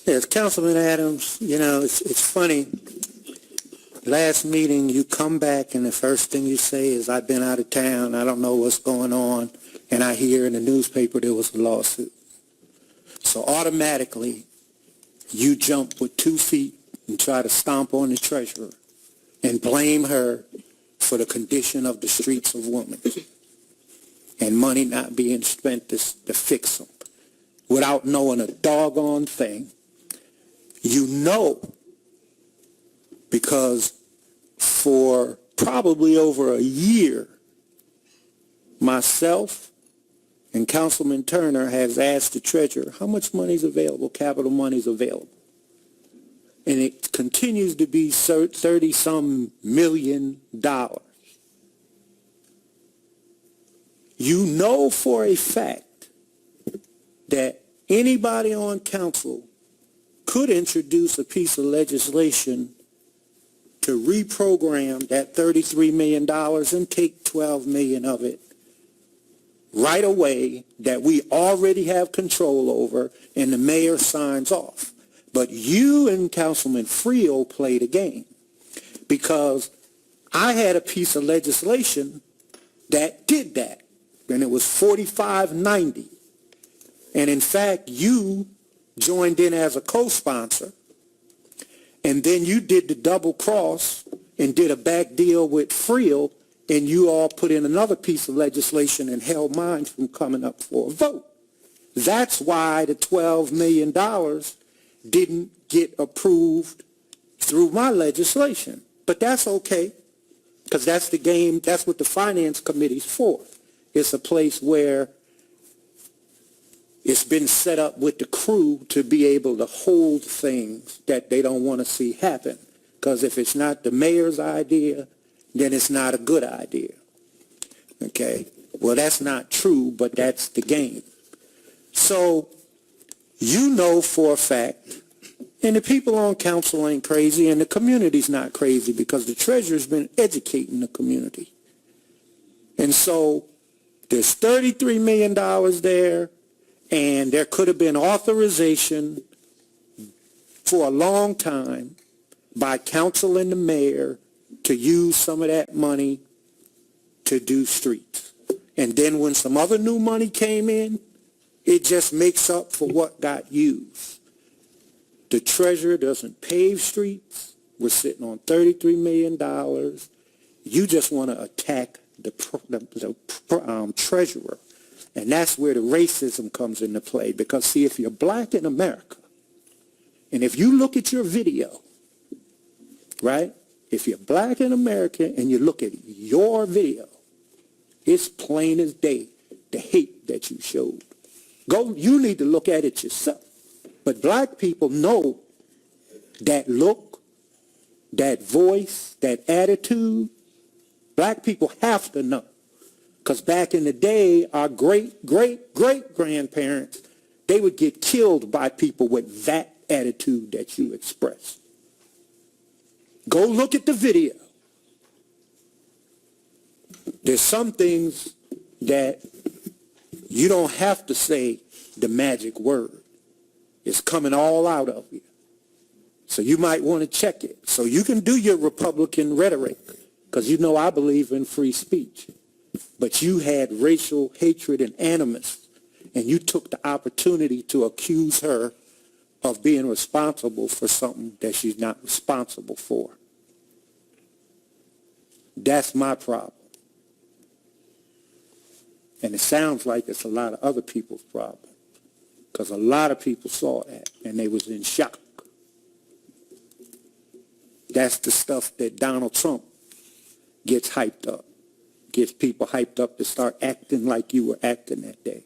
Yes, Councilman Adams, you know, it's funny. Last meeting, you come back and the first thing you say is, I've been out of town, I don't know what's going on, and I hear in the newspaper there was a lawsuit. So automatically, you jump with 2 feet and try to stomp on the treasurer and blame her for the condition of the streets of Wilmington and money not being spent to fix them without knowing a doggone thing. You know, because for probably over a year, myself and Councilman Turner has asked the treasurer, how much money is available, capital money is available? And it continues to be 30-some million dollars. You know for a fact that anybody on council could introduce a piece of legislation to reprogram that $33 million and take $12 million of it right away that we already have control over, and the mayor signs off. But you and Councilman Frio played a game, because I had a piece of legislation that did that, and it was 4590. And in fact, you joined in as a co-sponsor, and then you did the double cross and did a back deal with Frio, and you all put in another piece of legislation and held mine from coming up for a vote. That's why the $12 million didn't get approved through my legislation. But that's okay, because that's the game, that's what the Finance Committee's for. It's a place where it's been set up with the crew to be able to hold things that they don't want to see happen. Because if it's not the mayor's idea, then it's not a good idea. Okay? Well, that's not true, but that's the game. So, you know for a fact, and the people on council ain't crazy, and the community's not crazy, because the treasurer's been educating the community. And so, there's $33 million there, and there could have been authorization for a long time by council and the mayor to use some of that money to do streets. And then when some other new money came in, it just makes up for what got used. The treasurer doesn't pave streets. We're sitting on $33 million. You just want to attack the treasurer. And that's where the racism comes into play. Because, see, if you're black in America, and if you look at your video, right? If you're black in America and you look at your video, it's plain as day, the hate that you showed. You need to look at it yourself. But black people know that look, that voice, that attitude. Black people have to know. Because back in the day, our great-great-great-grandparents, they would get killed by people with that attitude that you express. Go look at the video. There's some things that you don't have to say the magic word. It's coming all out of you. So you might want to check it. So you can do your Republican rhetoric, because you know I believe in free speech. But you had racial hatred and animus, and you took the opportunity to accuse her of being responsible for something that she's not responsible for. That's my problem. And it sounds like it's a lot of other people's problem, because a lot of people saw that, and they was in shock. That's the stuff that Donald Trump gets hyped up, gets people hyped up to start acting like you were acting that day.